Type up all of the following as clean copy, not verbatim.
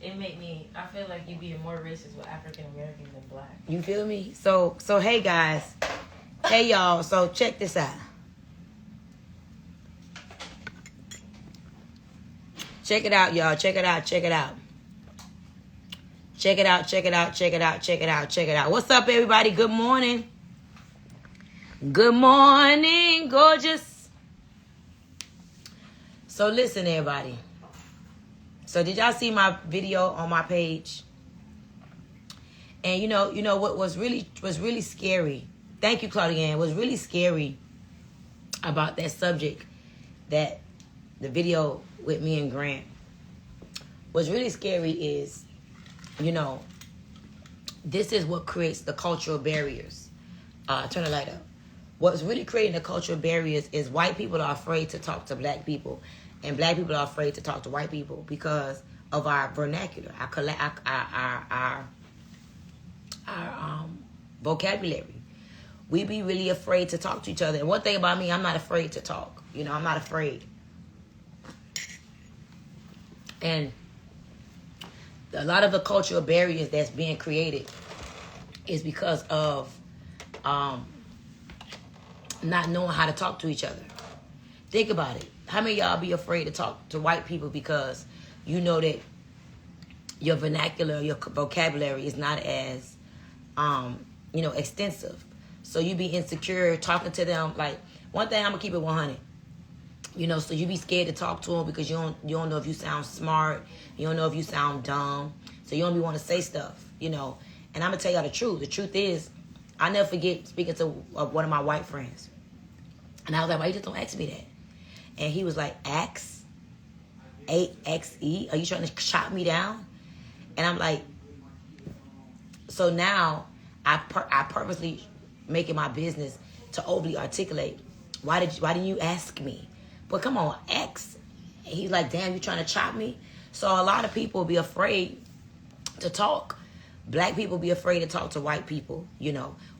it made me. I feel like you being more racist with African Americans than black. You feel me? So hey guys, hey y'all. So check this out. Check it out, y'all. Check it out. Check it out. Check it out. Check it out. Check it out. Check it out. Check it out. What's up, everybody? Good morning. Good morning, gorgeous. So listen, everybody. So did y'all see my video on my page? And you know what was really scary. Thank you, Claudia. Was really scary about that subject, that the video with me and Grant. What's really scary is, this is what creates the cultural barriers. Turn the light up. What's really creating the cultural barriers is white people are afraid to talk to black people, and black people are afraid to talk to white people because of our vernacular, our vocabulary. We be really afraid to talk to each other. And one thing about me, I'm not afraid to talk. I'm not afraid. And a lot of the cultural barriers that's being created is because of not knowing how to talk to each other. Think about it. How many of y'all be afraid to talk to white people because you know that your vernacular, your vocabulary is not as, extensive. So you be insecure talking to them. Like, one thing, I'm going to keep it 100. So you be scared to talk to them because you don't know if you sound smart. You don't know if you sound dumb. So you don't be want to say stuff, And I'm going to tell y'all the truth. The truth is, I never forget speaking to one of my white friends. And I was like, why you just don't ask me that? And he was like, axe? A-X-E? Are you trying to chop me down? And I'm like, so now I purposely make it my business to overly articulate. Why didn't you ask me? But come on, X. He's like, damn, you trying to chop me? So a lot of people be afraid to talk. Black people be afraid to talk to white people,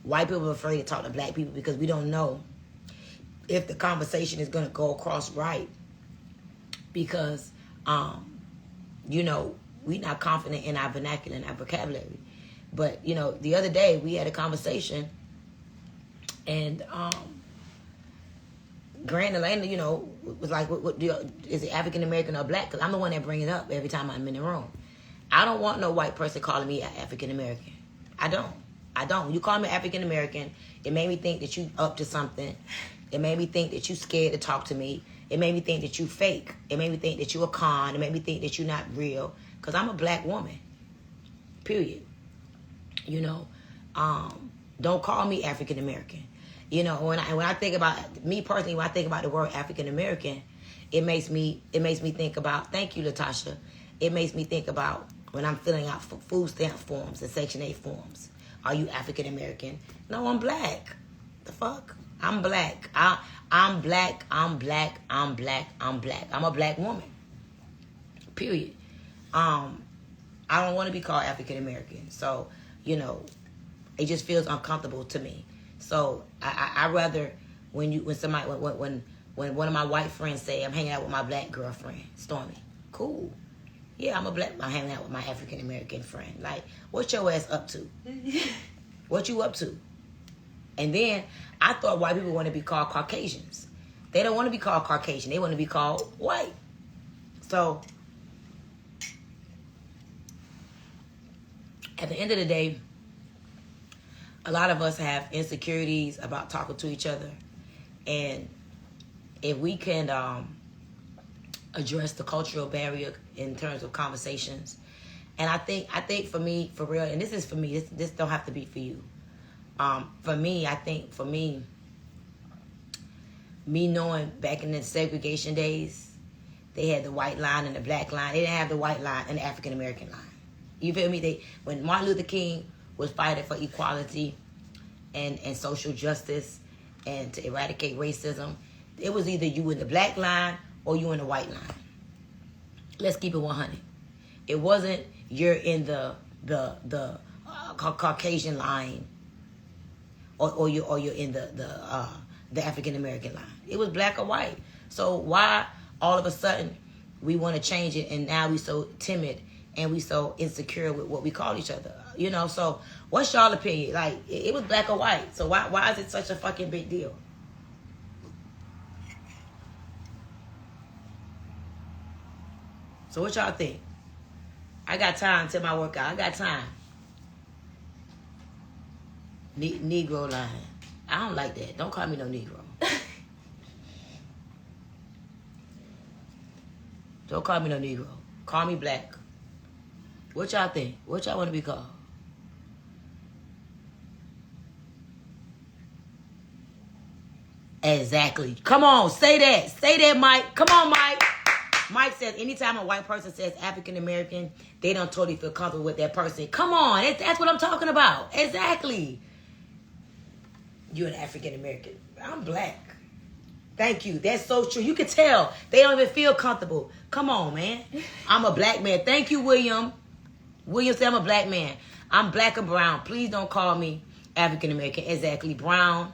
White people are afraid to talk to black people because we don't know if the conversation is going to go across right. Because, we're not confident in our vernacular and our vocabulary. But, the other day we had a conversation and Grant and Elena, was like, what is it African American or black? Because I'm the one that bring it up every time I'm in the room. I don't want no white person calling me African American. I don't. You call me African American, it made me think that you up to something. It made me think that you scared to talk to me. It made me think that you fake. It made me think that you a con. It made me think that you're not real. Because I'm a black woman. Period. Don't call me African American. When I think about me personally, when I think about the word African American, it makes me think about, thank you, Latasha. It makes me think about when I'm filling out food stamp forms and Section 8 forms. Are you African American? No, I'm black. The fuck? I'm black. I'm black. I'm black. I'm black. I'm black. I'm a black woman. Period. I don't want to be called African American. So, it just feels uncomfortable to me. So I rather when one of my white friends say I'm hanging out with my black girlfriend, Stormy. Cool. Yeah, I'm hanging out with my African American friend. Like, what's your ass up to? What you up to? And then I thought white people want to be called Caucasians. They don't want to be called Caucasian. They want to be called white. So at the end of the day, a lot of us have insecurities about talking to each other. And if we can address the cultural barrier in terms of conversations, and I think for me, for real, and this is for me, this don't have to be for you. For me, me knowing back in the segregation days, they had the white line and the black line. They didn't have the white line and the African American line. You feel me? When Martin Luther King was fighting for equality and social justice and to eradicate racism, it was either you in the black line or you in the white line. Let's keep it 100. It wasn't you're in the Caucasian line or you're in the African American line. It was black or white. So why all of a sudden we want to change it and now we so timid and we so insecure with what we call each other. You know, so what's y'all opinion? Like, it was black or white. So why is it such a fucking big deal? So what y'all think? I got time till my workout. I got time. Negro line. I don't like that. Don't call me no Negro. Don't call me no Negro. Call me black. What y'all think? What y'all want to be called? Exactly. Come on, say that. Say that, Mike. Come on, Mike. Mike says anytime a white person says African American, they don't totally feel comfortable with that person. Come on, that's what I'm talking about. Exactly. You're an African American. I'm black. Thank you. That's so true. You can tell they don't even feel comfortable. Come on, man. I'm a black man. Thank you, William. William said I'm a black man. I'm black or brown. Please don't call me African American. Exactly. Brown.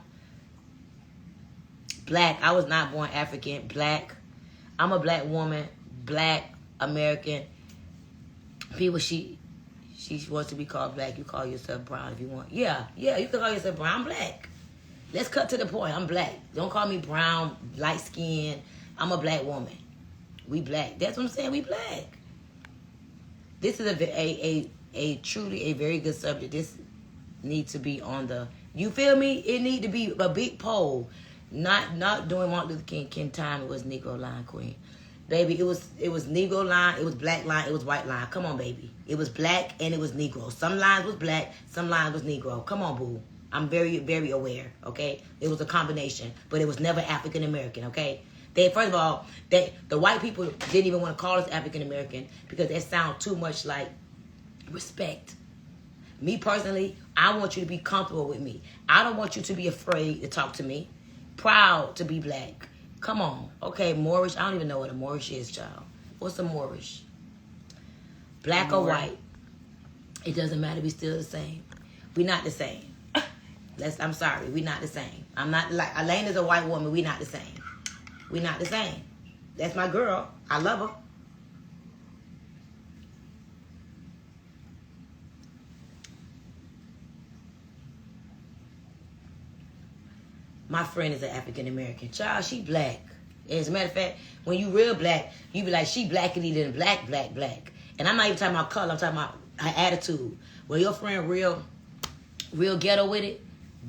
Black. I was not born African. Black. I'm a black woman. Black American. People, she wants to be called black. You call yourself brown if you want. Yeah, you can call yourself brown. I'm black. Let's cut to the point. I'm black. Don't call me brown, light skin. I'm a black woman. We black. That's what I'm saying. We black. This is a truly a very good subject. This needs to be on the. You feel me? It need to be a big poll. Not doing Martin Luther King time. It was Negro line queen, baby. It was Negro line. It was black line. It was white line. Come on, baby. It was black and it was Negro. Some lines was black. Some lines was Negro. Come on, boo. I'm very, very aware, okay? It was a combination, but it was never African American, okay? First of all, the white people didn't even want to call us African American because that sounds too much like respect. Me personally, I want you to be comfortable with me. I don't want you to be afraid to talk to me. Proud to be black. Come on, okay? Moorish. I don't even know what a Moorish is, child. What's a Moorish? Black or white? It doesn't matter. We still the same. We not the same. I'm sorry, we not the same. I'm not like Elaine is a white woman. We not the same. We not the same. That's my girl. I love her. My friend is an African American. Child, she black. As a matter of fact, when you real black, you be like, she blackity than black. And I'm not even talking about color. I'm talking about her attitude. Well, your friend real ghetto with it.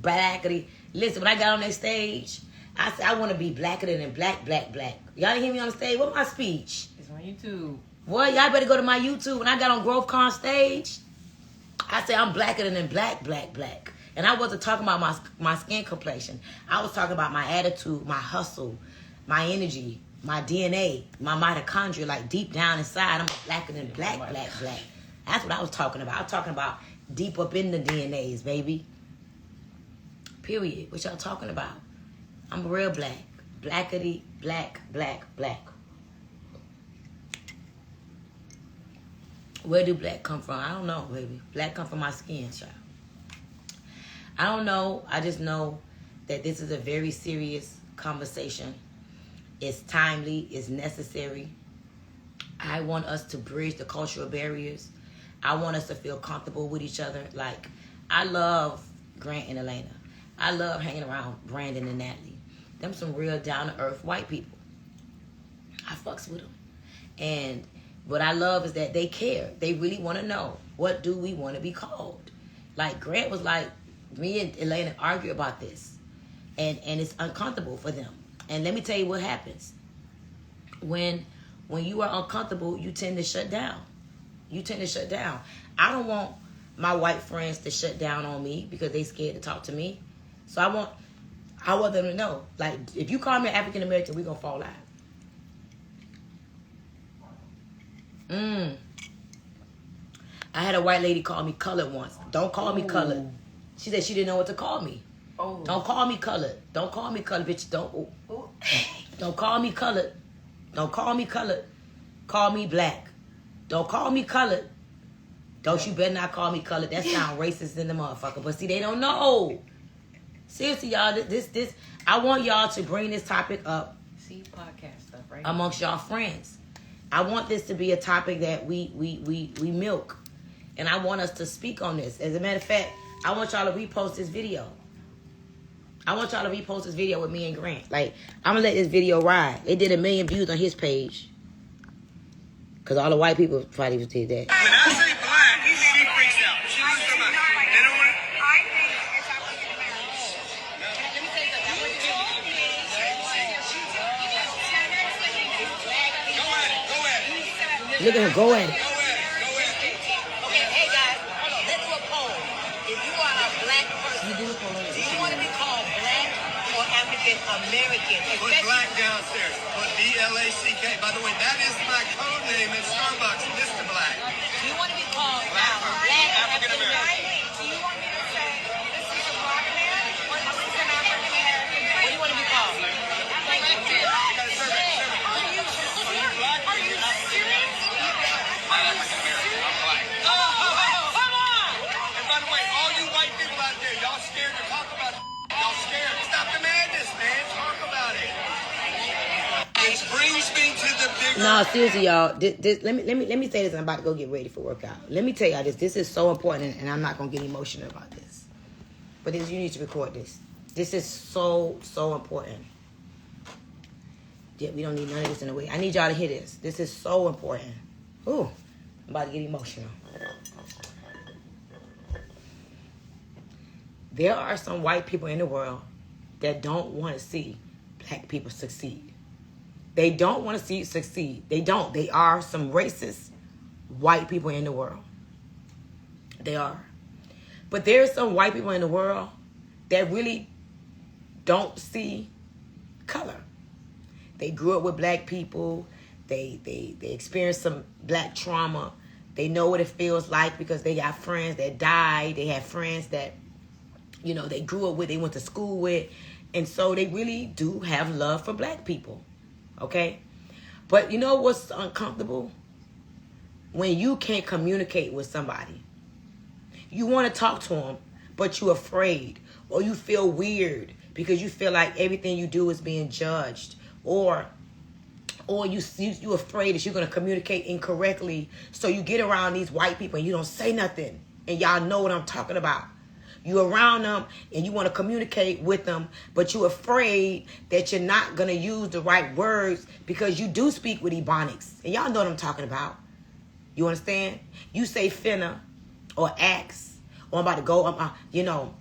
Blackity. Listen, when I got on that stage, I said I want to be blacker than black. Y'all didn't hear me on the stage? What my speech? It's on YouTube. Well, y'all better go to my YouTube. When I got on Grove Con stage, I said I'm blacker than black. And I wasn't talking about my skin complexion. I was talking about my attitude, my hustle, my energy, my DNA, my mitochondria, like deep down inside, I'm blacker than black. That's what I was talking about. I was talking about deep up in the DNAs, baby. Period. What y'all talking about? I'm real black. Blackity, black. Where do black come from? I don't know, baby. Black come from my skin, child. I don't know. I just know that this is a very serious conversation. It's timely. It's necessary. I want us to bridge the cultural barriers. I want us to feel comfortable with each other. Like, I love Grant and Elena. I love hanging around Brandon and Natalie. Them some real down-to-earth white people. I fucks with them. And what I love is that they care. They really want to know, what do we want to be called? Like, Grant was like, me and Elena argue about this. And it's uncomfortable for them. And let me tell you what happens. When you are uncomfortable, you tend to shut down. I don't want my white friends to shut down on me because they scared to talk to me. So I want them to know, like, if you call me African American, we're going to fall out. I had a white lady call me colored once. Don't call me colored. She said she didn't know what to call me. Oh. Don't call me colored. Don't call me colored, bitch. Don't call me colored. Don't call me colored. Call me black. Don't call me colored. Don't you better not call me colored. That sound racist in the motherfucker. But see, they don't know. Seriously, y'all, this I want y'all to bring this topic up. See podcast stuff, right? Amongst y'all friends. I want this to be a topic that we milk. And I want us to speak on this. As a matter of fact, I want y'all to repost this video. I want y'all to repost this video with me and Grant. Like, I'm going to let this video ride. It did 1 million views on his page. Because all the white people probably did that. When I say black, she freaks out. She loses her mind. They don't want to... I think it's African American. Let me say something. You told me. Go at it. Go at it. Look at him. Go at it. Go at it. Go at it. Okay, hey guys, let's do a poll. If you are a black person, do you want to be called black or African American? Put black downstairs. Put BLACK. By the way, that is my code name at Starbucks, Mr. Black. Do you want to be called Black black or or African African American. American? Do you want me to say this is a black man or this is an African American? What do you want to be called? Thank you. You gotta serve it. Serve it. Are you serious? Are you serious? I'm black. Come on! And by the way, all you white people out there, y'all scared to talk about it. Y'all scared. Stop the madness, man. Talk about it. Which brings me to the bigger... No, seriously, y'all. Let me say this, and I'm about to go get ready for workout. Let me tell y'all this. This is so important, and I'm not gonna get emotional about this. But you need to record this. This is so important. Yeah, we don't need none of this in the way. I need y'all to hear this. This is so important. Ooh, I'm about to get emotional. There are some white people in the world that don't want to see black people succeed. They don't want to see you succeed. They don't. They are some racist white people in the world. They are. But there are some white people in the world that really don't see color. They grew up with black people. They experienced some black trauma. They know what it feels like because they got friends that died. They had friends that, you know, they grew up with, they went to school with. And so they really do have love for black people. Okay? But you know what's uncomfortable? When you can't communicate with somebody. You want to talk to them, but you're afraid. Or you feel weird because you feel like everything you do is being judged. Or you're afraid that you're going to communicate incorrectly. So you get around these white people and you don't say nothing. And y'all know what I'm talking about. You're around them and you want to communicate with them, but you're afraid that you're not going to use the right words because you do speak with Ebonics. And y'all know what I'm talking about. You understand? You say finna or ax or I'm about to go, you know,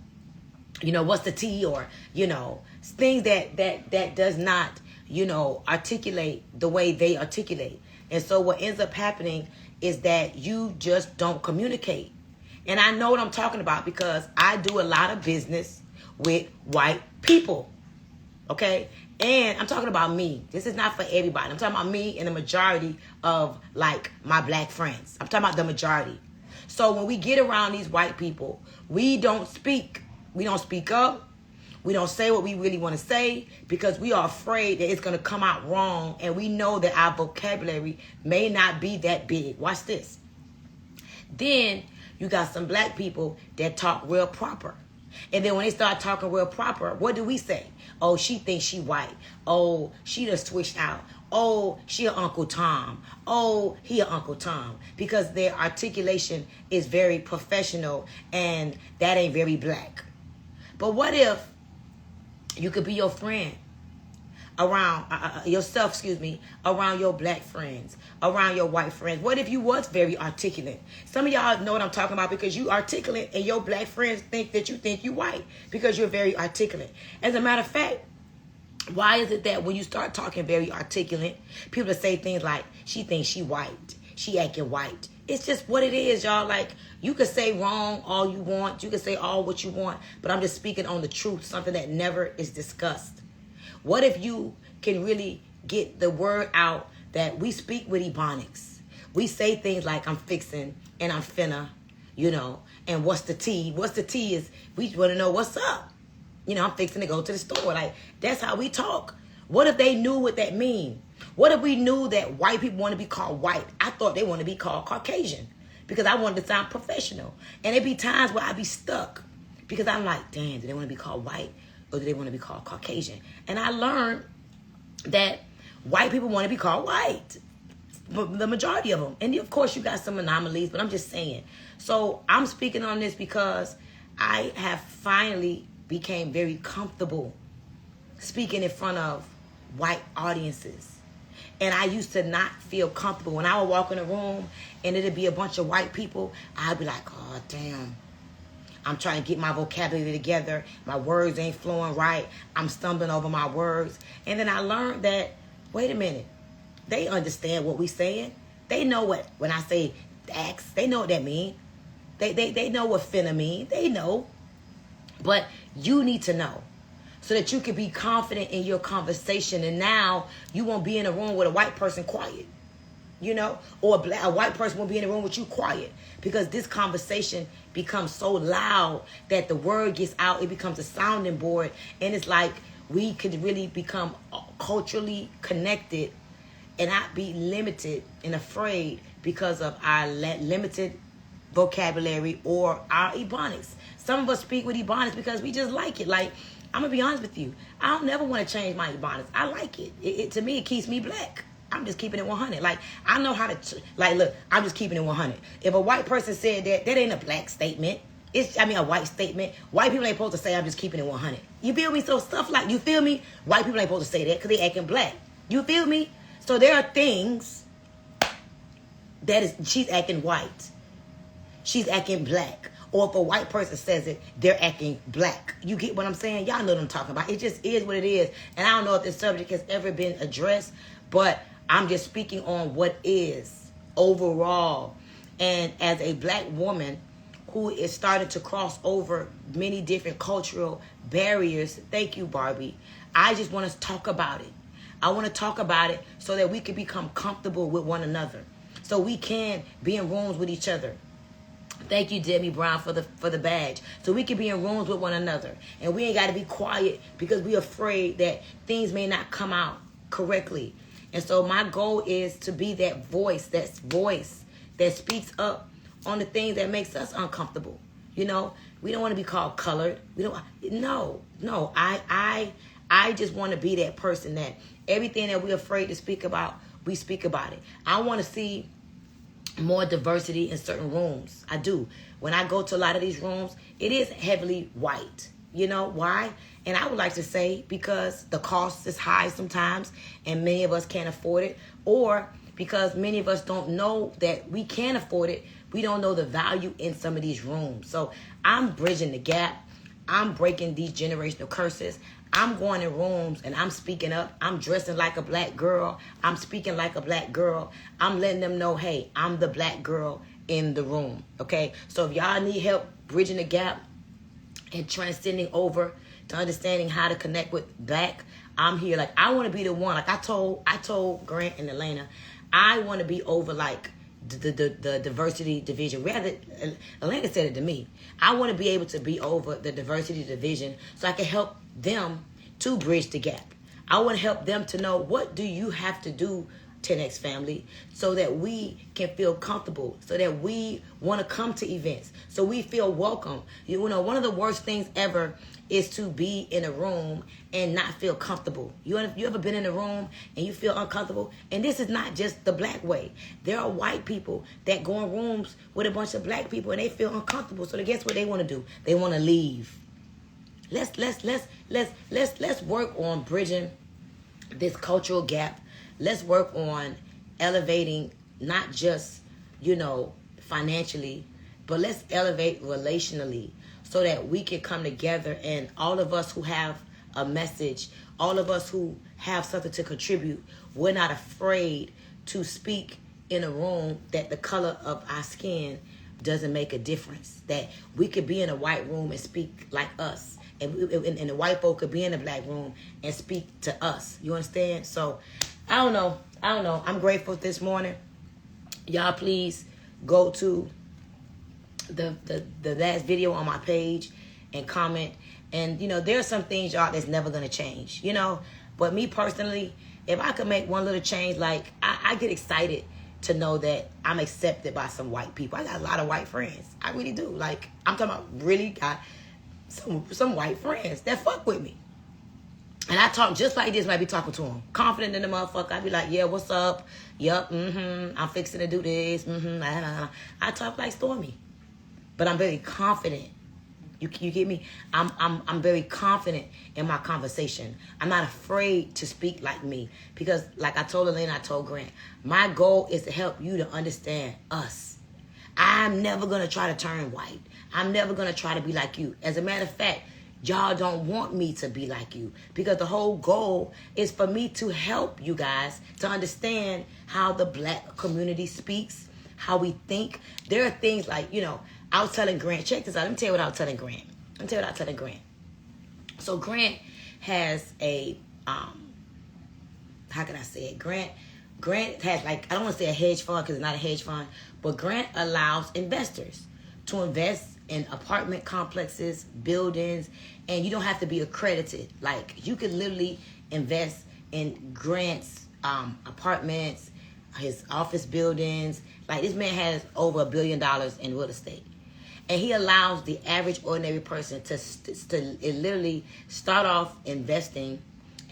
what's the T or, you know, things that does not, you know, articulate the way they articulate. And so what ends up happening is that you just don't communicate. And I know what I'm talking about because I do a lot of business with white people. Okay? And I'm talking about me. This is not for everybody. I'm talking about me and the majority of, like, my black friends. I'm talking about the majority. So when we get around these white people, we don't speak. We don't speak up. We don't say what we really want to say because we are afraid that it's going to come out wrong. And we know that our vocabulary may not be that big. Watch this. Then you got some black people that talk real proper. And then when they start talking real proper, what do we say? Oh, she thinks she white. Oh, she done switched out. Oh, she a Uncle Tom. Oh, he a Uncle Tom. Because their articulation is very professional and that ain't very black. But what if you could be your friend around around your black friends, around your white friends? What if you was very articulate? Some of y'all know what I'm talking about because you articulate and your black friends think that you think you white because you're very articulate. As a matter of fact, why is it that when you start talking very articulate, people say things like, she thinks she white, she acting white? It's just what it is, y'all. Like, you can say wrong all you want, you can say all what you want, but I'm just speaking on the truth, something that never is discussed. What if you can really get the word out that we speak with Ebonics? We say things like, I'm fixing and I'm finna, you know, and what's the T? What's the T is we want to know what's up. You know, I'm fixing to go to the store. Like, that's how we talk. What if they knew what that mean? What if we knew that white people want to be called white? I thought they want to be called Caucasian because I wanted to sound professional. And there'd be times where I'd be stuck because I'm like, damn, do they want to be called white or do they want to be called Caucasian? And I learned that white people want to be called white. the majority of them. And of course, you got some anomalies, but I'm just saying. So I'm speaking on this because I have finally became very comfortable speaking in front of white audiences. And I used to not feel comfortable. When I would walk in a room and it'd be a bunch of white people, I'd be like, oh, damn. I'm trying to get my vocabulary together. My words ain't flowing right. I'm stumbling over my words. And then I learned that, wait a minute. They understand what we saying. They know what, when I say ax, they know what that mean. They know what finna mean. They know. But you need to know so that you can be confident in your conversation. And now you won't be in a room with a white person quiet, you know, or a white person won't be in a room with you quiet, because this conversation becomes so loud that the word gets out. It becomes a sounding board. And it's like we could really become culturally connected and not be limited and afraid because of our limited vocabulary or our Ebonics. Some of us speak with Ebonics because we just like it. Like, I'm going to be honest with you. I don't never want to change my Ebonics. I like it. To me, it keeps me black. I'm just keeping it 100. Like, I know how to, look, I'm just keeping it 100. If a white person said that ain't a black statement. A white statement. White people ain't supposed to say I'm just keeping it 100. You feel me? So stuff like, you feel me? White people ain't supposed to say that because they acting black. You feel me? So there are things that is, she's acting white. She's acting black. Or if a white person says it, they're acting black. You get what I'm saying? Y'all know what I'm talking about. It just is what it is. And I don't know if this subject has ever been addressed, but I'm just speaking on what is overall. And as a black woman who is starting to cross over many different cultural barriers, thank you, Barbie, I just want to talk about it. I want to talk about it so that we can become comfortable with one another, so we can be in rooms with each other. Thank you, Demi Brown, for the badge. So we can be in rooms with one another. And we ain't got to be quiet because we're afraid that things may not come out correctly. And so my goal is to be that voice that speaks up on the things that makes us uncomfortable. You know, we don't want to be called colored. No. I just want to be that person that everything that we're afraid to speak about, we speak about it. I want to see more diversity in certain rooms. I do. When I go to a lot of these rooms, it is heavily white. You know why? And I would like to say because the cost is high sometimes and many of us can't afford it, or because many of us don't know that we can afford it. We don't know the value in some of these rooms. So I'm bridging the gap. I'm breaking these generational curses. I'm going in rooms and I'm speaking up. I'm dressing like a black girl. I'm speaking like a black girl. I'm letting them know, hey, I'm the black girl in the room. Okay? So if y'all need help bridging the gap and transcending over to understanding how to connect with black, I'm here. Like, I want to be the one. Like I told Grant and Elena, I want to be over like the diversity division. Elena said it to me. I want to be able to be over the diversity division so I can help them to bridge the gap. I want to help them to know, what do you have to do, 10X family, so that we can feel comfortable, so that we want to come to events, so we feel welcome. You know, one of the worst things ever is to be in a room and not feel comfortable. You ever been in a room and you feel uncomfortable? And this is not just the black way. There are white people that go in rooms with a bunch of black people and they feel uncomfortable. So guess what they want to do? They want to leave. Let's work on bridging this cultural gap. Let's work on elevating, not just, you know, financially, but let's elevate relationally so that we can come together, and all of us who have a message, all of us who have something to contribute, we're not afraid to speak in a room that the color of our skin doesn't make a difference. That we could be in a white room and speak like us. And the white folk could be in the black room and speak to us. You understand? So, I don't know. I'm grateful this morning. Y'all please go to the last video on my page and comment. And, you know, there are some things, y'all, that's never going to change, you know. But me personally, if I could make one little change, like, I get excited to know that I'm accepted by some white people. I got a lot of white friends. I really do. Like, I'm talking about really got some white friends that fuck with me. And I talk just like this when I be talking to him. Confident in the motherfucker. I be like, yeah, what's up? Yup, I'm fixing to do this. I talk like Stormy. But I'm very confident. You get me? I'm very confident in my conversation. I'm not afraid to speak like me. Because like I told Elena, I told Grant, my goal is to help you to understand us. I'm never going to try to turn white. I'm never going to try to be like you. As a matter of fact, y'all don't want me to be like you, because the whole goal is for me to help you guys to understand how the black community speaks, how we think. There are things like, I was telling Grant, check this out. Let me tell you what I was telling Grant. So Grant has a, how can I say it? Grant has, like, I don't want to say a hedge fund because it's not a hedge fund, but Grant allows investors to invest in apartment complexes, buildings, and you don't have to be accredited. Like, you could literally invest in Grant's apartments, his office buildings. Like, this man has over $1 billion in real estate. And he allows the average ordinary person to literally start off investing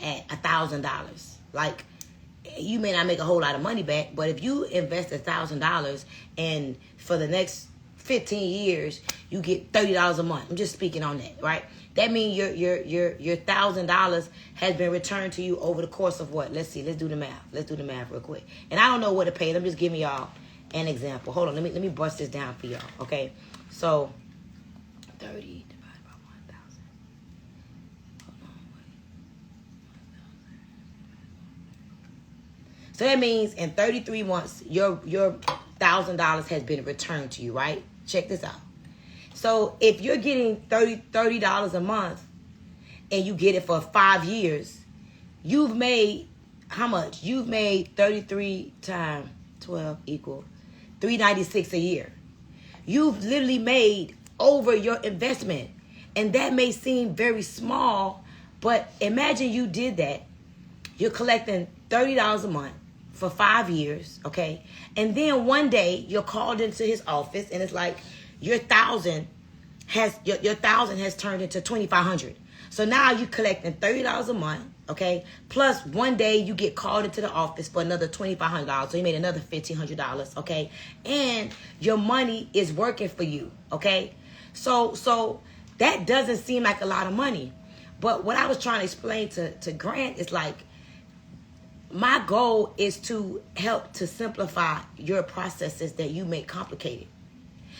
at $1,000. Like, you may not make a whole lot of money back, but if you invest $1,000 and for the next 15 years, you get $30 a month. I'm just speaking on that, right? That means your $1,000 has been returned to you over the course of what? Let's see. Let's do the math real quick. And I don't know what it pays. I'm just giving y'all an example. Hold on. Let me bust this down for y'all. Okay. So 30 divided by 1,000. Hold on. Wait. So that means in 33 months, your $1,000 has been returned to you, right? Check this out. So if you're getting $30 a month and you get it for 5 years, you've made how much? You've made 33 times 12 equal $396 a year. You've literally made over your investment. And that may seem very small, but imagine you did that. You're collecting $30 a month for 5 years, okay? And then one day you're called into his office and it's like your $1,000 has turned into $2,500. So now you're collecting $30 a month, okay? Plus one day you get called into the office for another $2,500. So you made another $1,500, okay? And your money is working for you, okay? So that doesn't seem like a lot of money. But what I was trying to explain to Grant is like, my goal is to help to simplify your processes that you make complicated.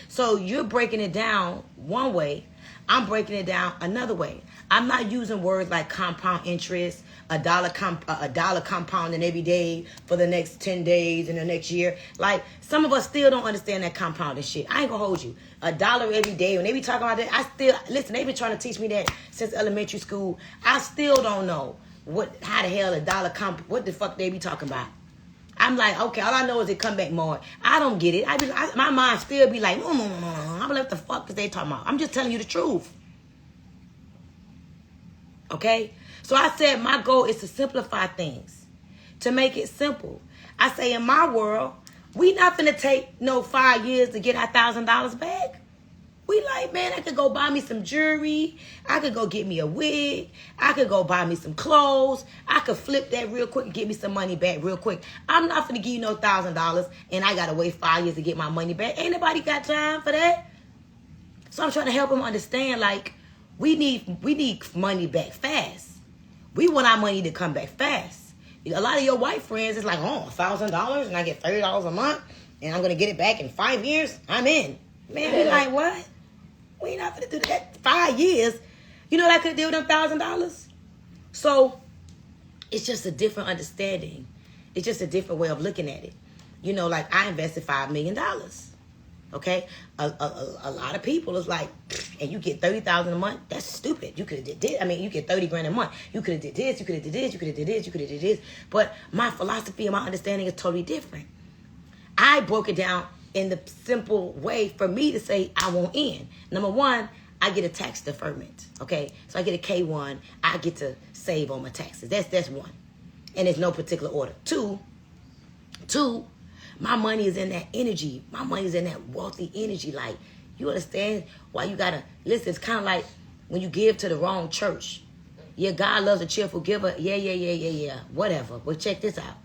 So you're breaking it down one way. I'm breaking it down another way. I'm not using words like compound interest, a dollar compounding every day for the next 10 days in the next year. Like, some of us still don't understand that compounding shit. I ain't gonna hold you. $1 every day. When they be talking about that, listen, they been trying to teach me that since elementary school. I still don't know how the hell what the fuck they be talking about. I'm like, okay, all I know is it come back more. I don't get it. My mind still be like, I'm like, what the fuck is they talking about? I'm just telling you the truth. Okay? So I said my goal is to simplify things, to make it simple. I say in my world, we not finna take 5 years to get our $1,000 back. We like, man, I could go buy me some jewelry. I could go get me a wig. I could go buy me some clothes. I could flip that real quick and get me some money back real quick. I'm not finna give you no $1,000 and I gotta wait 5 years to get my money back. Ain't nobody got time for that. So I'm trying to help them understand, like, we need money back fast. We want our money to come back fast. A lot of your white friends is like, $1,000 and I get $30 a month and I'm gonna get it back in 5 years. I'm in. Man, we like, what? We ain't not gonna do that 5 years. You know what I could do with them $1,000? So it's just a different understanding. It's just a different way of looking at it. Like, I invested $5 million. Okay? A lot of people is like, and you get $30,000 a month, that's stupid. You could have did this. I mean, you get $30,000 a month. You could have did this, you could have did this, you could have did this, you could have did this. But my philosophy and my understanding is totally different. I broke it down in the simple way for me to say I want in. Number one, I get a tax deferment. Okay? So I get a K1. I get to save on my taxes. That's one. And there's no particular order. Two, my money is in that energy. My money is in that wealthy energy. Like, you understand why you gotta listen. It's kind of like when you give to the wrong church. Yeah, God loves a cheerful giver. Yeah. Whatever. But check this out.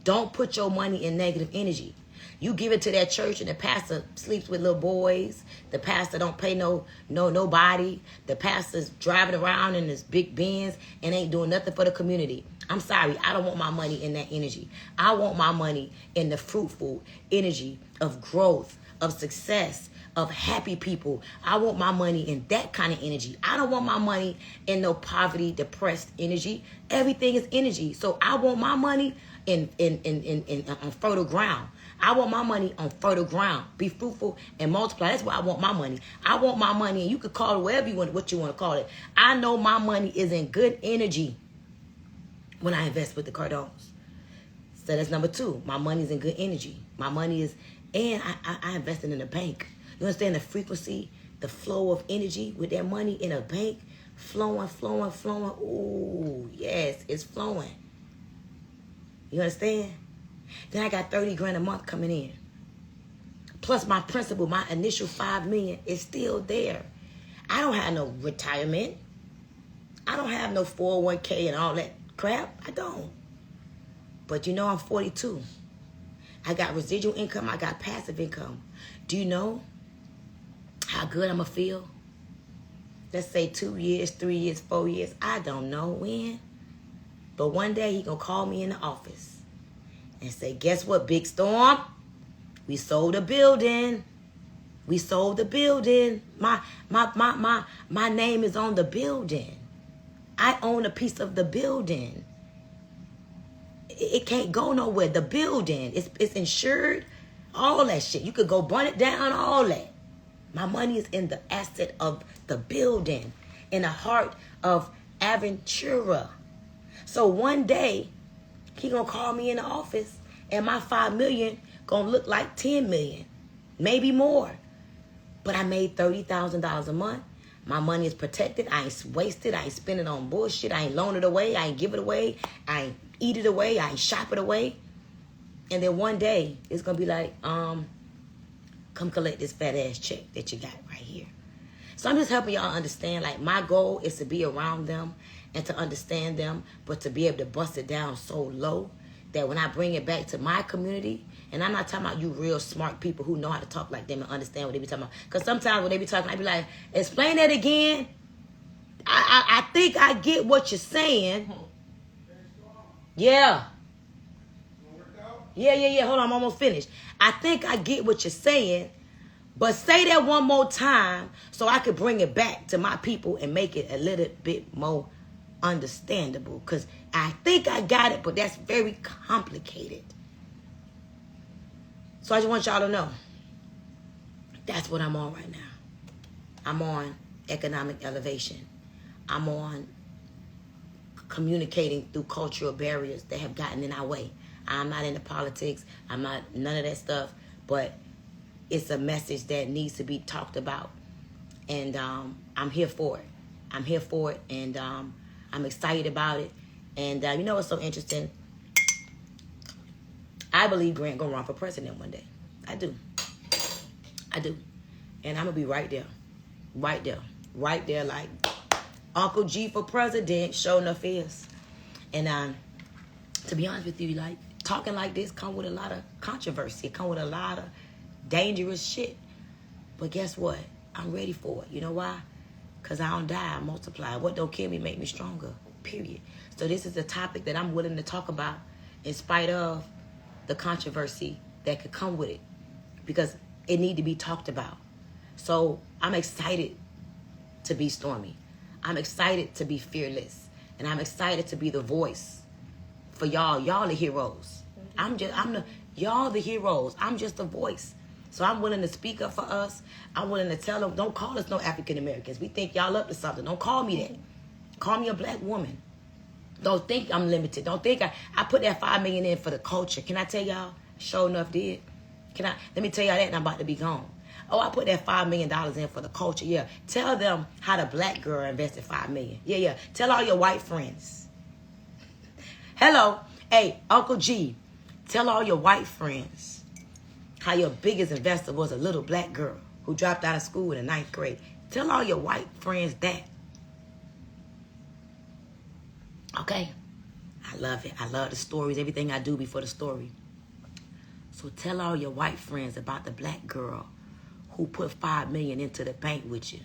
Don't put your money in negative energy. You give it to that church and the pastor sleeps with little boys. The pastor don't pay nobody. The pastor's driving around in his big Benz and ain't doing nothing for the community. I'm sorry, I don't want my money in that energy. I want my money in the fruitful energy of growth, of success, of happy people. I want my money in that kind of energy. I don't want my money in no poverty, depressed energy. Everything is energy. So I want my money in on fertile ground. I want my money on fertile ground. Be fruitful and multiply. That's why I want my money. I want my money, and you could call it whatever you want, what you want to call it. I know my money is in good energy when I invest with the Cardones. So that's number 2. My money is in good energy. My money is, and I invested in a bank. You understand the frequency, the flow of energy with that money in a bank, flowing. Ooh, yes, it's flowing. You understand? Then I got 30 grand a month coming in. Plus my principal, my initial $5 million is still there. I don't have no retirement. I don't have no 401k and all that crap. I don't. But you know I'm 42. I got residual income. I got passive income. Do you know how good I'm going to feel? Let's say 2 years, 3 years, 4 years. I don't know when. But one day he going to call me in the office and say, guess what, Big Storm? We sold a building. We sold the building. My name is on the building. I own a piece of the building. It can't go nowhere. The building, it's insured. All that shit. You could go burn it down, all that. My money is in the asset of the building, in the heart of Aventura. So one day, he gonna call me in the office, and my $5 million gonna look like 10 million, maybe more. But I made $30,000 a month. My money is protected. I ain't wasted. I ain't spend it on bullshit. I ain't loan it away. I ain't give it away. I ain't eat it away. I ain't shop it away. And then one day, it's gonna be like, come collect this fat ass check that you got right here. So I'm just helping y'all understand, like, my goal is to be around them and to understand them, but to be able to bust it down so low that when I bring it back to my community, and I'm not talking about you real smart people who know how to talk like them and understand what they be talking about. Because sometimes when they be talking, I be like, explain that again. I think I get what you're saying. Yeah. Yeah. Hold on, I'm almost finished. I think I get what you're saying, but say that one more time so I could bring it back to my people and make it a little bit more understandable. Because I think I got it, but that's very complicated. So I just want y'all to know, that's what I'm on right now. I'm on economic elevation. I'm on communicating through cultural barriers that have gotten in our way. I'm not into politics. I'm not none of that stuff. But it's a message that needs to be talked about. And I'm here for it. I'm here for it. And I'm excited about it. And you know what's so interesting? I believe Grant gonna run for president one day. I do. And I'm gonna be right there. Right there like Uncle G for president. Sure enough is. And to be honest with you, like, talking like this come with a lot of controversy. It come with a lot of dangerous shit. But guess what? I'm ready for it. You know why? Because I don't die, I multiply. What don't kill me make me stronger, period. So this is a topic that I'm willing to talk about in spite of the controversy that could come with it. Because it need to be talked about. So I'm excited to be Stormy. I'm excited to be fearless. And I'm excited to be the voice for y'all. Y'all the heroes. Y'all the heroes. I'm just a voice. So I'm willing to speak up for us. I'm willing to tell them, don't call us no African Americans. We think y'all up to something. Don't call me that. Call me a black woman. Don't think I'm limited. Don't think I put that $5 million in for the culture. Can I tell y'all? Sure enough did. Let me tell y'all that and I'm about to be gone. Oh, I put that $5 million in for the culture. Yeah. Tell them how the black girl invested $5 million. Yeah. Tell all your white friends. Hello. Hey, Uncle G. Tell all your white friends how your biggest investor was a little black girl who dropped out of school in the 9th grade. Tell all your white friends that. Okay? I love it. I love the stories, everything I do before the story. So tell all your white friends about the black girl who put $5 million into the bank with you.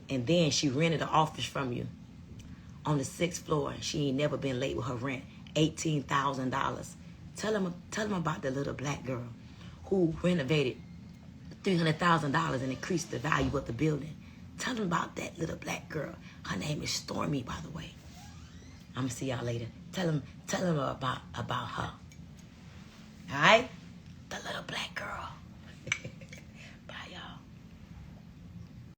And then she rented an office from you on the 6th floor. She ain't never been late with her rent. $18,000. Tell them about the little black girl who renovated $300,000 and increased the value of the building. Tell them about that little black girl. Her name is Stormy, by the way. I'm gonna see y'all later. Tell them about her. All right? The little black girl.